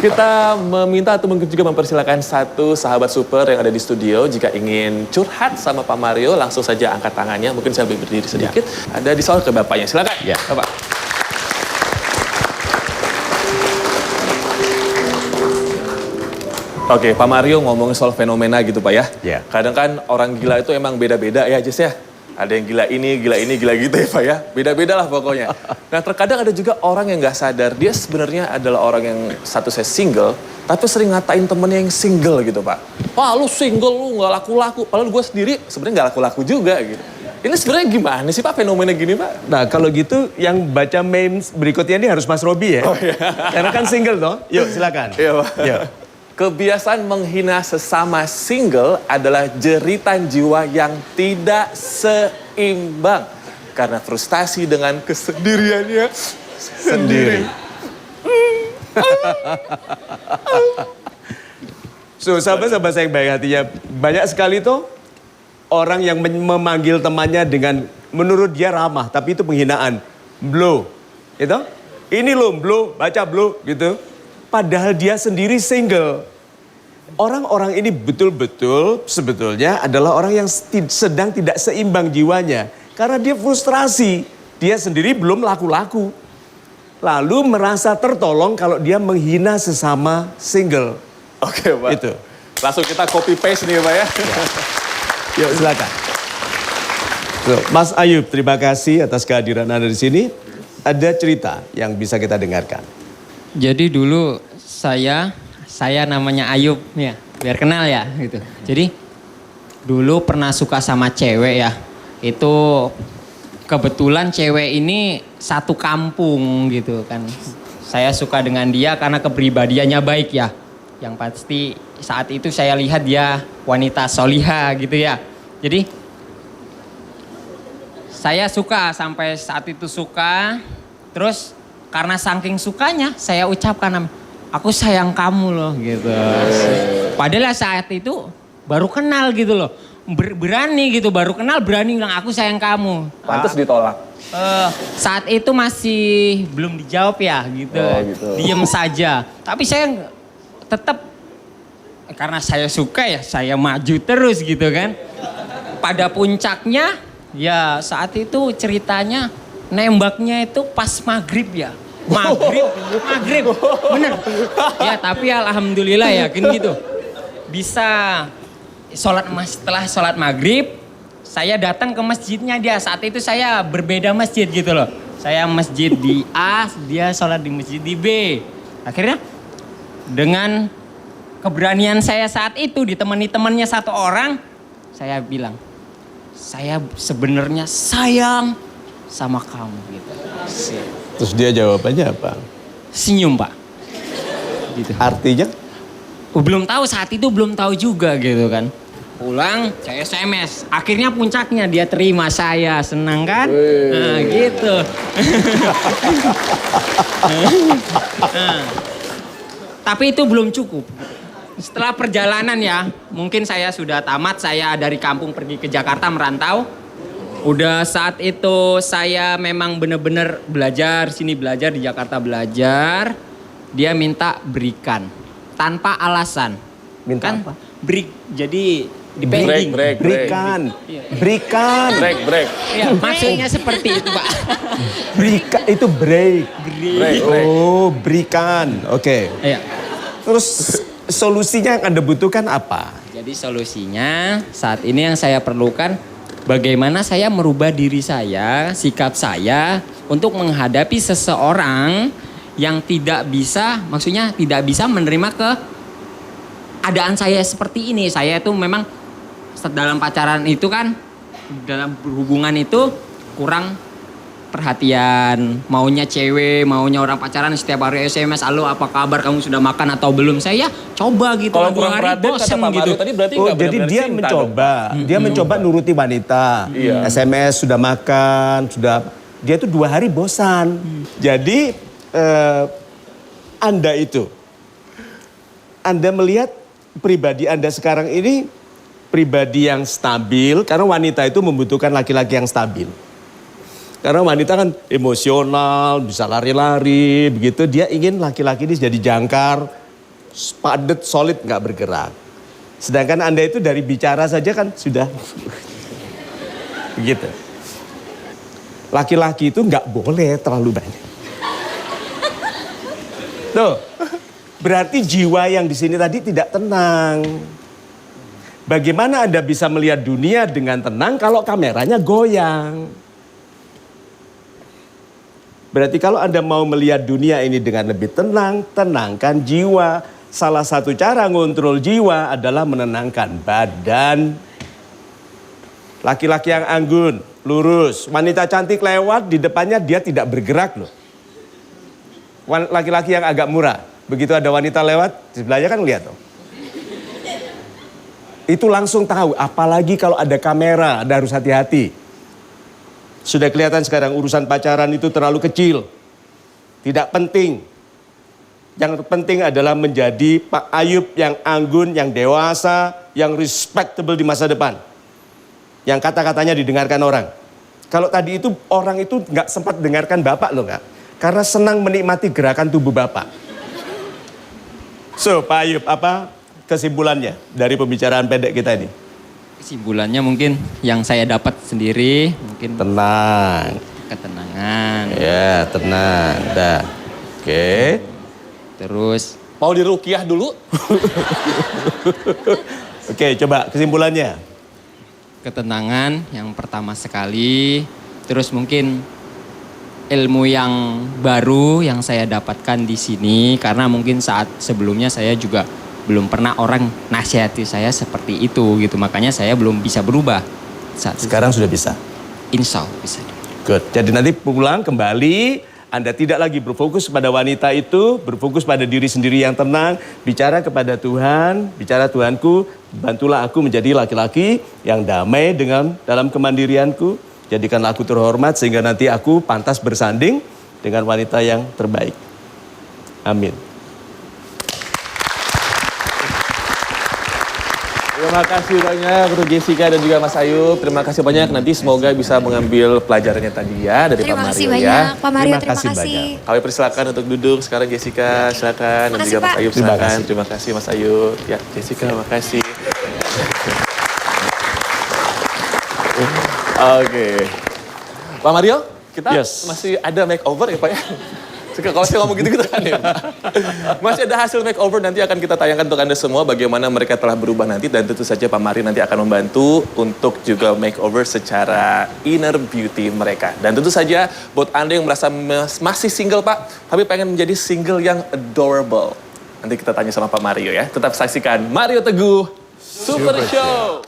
Kita meminta atau mungkin juga mempersilakan satu sahabat super yang ada di studio. Jika ingin curhat sama Pak Mario, langsung saja angkat tangannya. Mungkin saya berdiri sedikit. Ya. Ada di soal ke Bapaknya. Silakan, ya. Bapak. Oke, Pak Mario ngomongin soal fenomena gitu Pak ya. Ya. Kadang kan orang gila itu emang beda-beda ya Jess ya. Ada yang gila ini, gila gitu ya Pak ya. Beda-beda lah pokoknya. Nah terkadang ada juga orang yang nggak sadar. Dia sebenarnya adalah orang yang statusnya single. Tapi sering ngatain temennya yang single gitu Pak. Wah lu single, lu nggak laku-laku. Padahal gue sendiri sebenarnya nggak laku-laku juga gitu. Ini sebenarnya gimana sih Pak fenomena gini Pak? Nah kalau gitu yang baca memes berikutnya ini harus Mas Robi ya. Oh, iya. Karena kan single toh. Yuk silakan. Iya Pak. Yuk. Kebiasaan menghina sesama single adalah jeritan jiwa yang tidak seimbang. Karena frustasi dengan kesendiriannya sendiri. So, sahabat-sahabat saya yang baik hatinya, banyak sekali tuh orang yang memanggil temannya dengan menurut dia ramah, tapi itu penghinaan. Blo, gitu? Ini loh, blo, baca blo, gitu. Padahal dia sendiri single. Orang-orang ini betul-betul sebetulnya adalah orang yang sedang tidak seimbang jiwanya. Karena dia frustrasi, dia sendiri belum laku-laku. Lalu merasa tertolong kalau dia menghina sesama single. Oke Pak. Itu. Langsung kita copy paste nih Pak ya. Yuk silakan. So, Mas Ayub, terima kasih atas kehadiran Anda di sini. Ada cerita yang bisa kita dengarkan. Jadi dulu saya namanya Ayub ya, biar kenal ya gitu. Jadi dulu pernah suka sama cewek ya. Itu kebetulan cewek ini satu kampung gitu kan. Saya suka dengan dia karena kepribadiannya baik ya. Yang pasti saat itu saya lihat dia wanita soliha gitu ya. Jadi saya suka sampai saat itu suka. Terus karena saking sukanya saya ucapkan aku sayang kamu loh gitu. Padahal saat itu baru kenal gitu loh. Berani gitu, baru kenal berani bilang aku sayang kamu. Pantes ditolak. Saat itu masih belum dijawab ya gitu. Oh, gitu. Diem saja. Tapi saya tetap karena saya suka ya saya maju terus gitu kan. Pada puncaknya ya saat itu ceritanya nembaknya itu pas maghrib ya. Maghrib, bener. Ya tapi alhamdulillah yakin gitu. Bisa setelah sholat maghrib, saya datang ke masjidnya dia. Saat itu saya berbeda masjid gitu loh. Saya masjid di A, dia sholat di masjid di B. Akhirnya dengan keberanian saya saat itu ditemani temannya satu orang, saya bilang, saya sebenarnya sayang sama kamu gitu. Terus dia jawabannya apa? Senyum Pak. Gitu. Artinya? Belum tahu saat itu belum tahu juga gitu kan. Pulang saya SMS. Akhirnya puncaknya dia terima saya. Senang kan? Nah gitu. Tapi itu belum cukup. Setelah perjalanan ya. Mungkin saya sudah tamat. Saya dari kampung pergi ke Jakarta merantau. Udah saat itu saya memang benar-benar belajar. Sini belajar, di Jakarta belajar. Dia minta berikan. Tanpa alasan. Minta kan? apa? Jadi dipending. Berikan. Ya, maksudnya seperti itu Pak. Berikan itu break. Oh, berikan. Oke. Iya. Terus solusinya yang Anda butuhkan apa? Jadi solusinya saat ini yang saya perlukan bagaimana saya merubah diri saya, sikap saya untuk menghadapi seseorang yang tidak bisa, maksudnya tidak bisa menerima keadaan saya seperti ini. Saya itu memang dalam pacaran itu kan, dalam berhubungan itu kurang perhatian. Maunya cewek, maunya orang pacaran setiap hari SMS, halo apa kabar, kamu sudah makan atau belum? Saya coba gitu. Kalau 2 kurang hari perhatian bosen kata Pak gitu. Mario tadi berarti Oh, nggak jadi benar-benar dia cinta mencoba. Dia mencoba nuruti wanita. Iya. SMS sudah makan, dia itu 2 hari bosan. Jadi Anda melihat pribadi Anda sekarang ini pribadi yang stabil, karena wanita itu membutuhkan laki-laki yang stabil. Karena wanita kan emosional, bisa lari-lari, begitu. Dia ingin laki-laki ini jadi jangkar, padat, solid, nggak bergerak. Sedangkan Anda itu dari bicara saja kan sudah begitu. Laki-laki itu nggak boleh terlalu banyak. Tuh, berarti jiwa yang di sini tadi tidak tenang. Bagaimana Anda bisa melihat dunia dengan tenang kalau kameranya goyang? Berarti kalau Anda mau melihat dunia ini dengan lebih tenang, tenangkan jiwa. Salah satu cara ngontrol jiwa adalah menenangkan badan. Laki-laki yang anggun, lurus, wanita cantik lewat di depannya dia tidak bergerak loh. Laki-laki yang agak murah, begitu ada wanita lewat, sebelahnya kan lihat tuh. Itu langsung tahu, apalagi kalau ada kamera, Anda harus hati-hati. Sudah kelihatan sekarang urusan pacaran itu terlalu kecil. Tidak penting. Yang penting adalah menjadi Pak Ayub yang anggun, yang dewasa, yang respectable di masa depan. Yang kata-katanya didengarkan orang. Kalau tadi itu orang itu nggak sempat dengarkan Bapak loh nggak. Karena senang menikmati gerakan tubuh Bapak. So Pak Ayub, apa kesimpulannya dari pembicaraan pendek kita ini? Kesimpulannya mungkin yang saya dapat sendiri mungkin Tenang. ketenangan. Ya, tenang. Dah. Oke. Terus Mau diruqyah dulu? Oke, coba kesimpulannya. ketenangan yang pertama sekali. Terus mungkin ilmu yang baru yang saya dapatkan di sini karena mungkin saat sebelumnya saya juga belum pernah orang nasihati saya seperti itu gitu. Makanya saya belum bisa berubah. Sekarang sudah bisa. Insya Allah bisa. Good. Jadi nanti pulang kembali, Anda tidak lagi berfokus pada wanita itu, berfokus pada diri sendiri yang tenang, bicara kepada Tuhan, bicara Tuhanku, bantulah aku menjadi laki-laki yang damai dengan dalam kemandirianku, jadikanlah aku terhormat sehingga nanti aku pantas bersanding dengan wanita yang terbaik. Amin. Terima kasih banyak untuk Jessica dan juga Mas Ayub. Terima kasih banyak. Nanti semoga bisa mengambil pelajarannya tadi ya dari Pak Terima Mario kasih ya. banyak, Pak Mario. Terima Terima kasih kasih. Kami persilakan untuk duduk sekarang Jessica, silakan. Dan Makasih, juga Mas Pak. Ayub Terima silakan. kasih. Terima kasih Mas Ayub. Ya Jessica, makasih. Oke. Pak Mario, kita Yes. masih ada makeover ya Pak ya? Kalau saya ngomong gitu-gitu kan ya. Masih ada hasil makeover, nanti akan kita tayangkan untuk Anda semua bagaimana mereka telah berubah nanti. Dan tentu saja Pak Mario nanti akan membantu untuk juga makeover secara inner beauty mereka. Dan tentu saja buat Anda yang merasa masih single Pak, tapi pengen menjadi single yang adorable. Nanti kita tanya sama Pak Mario ya. Tetap saksikan Mario Teguh Super Show.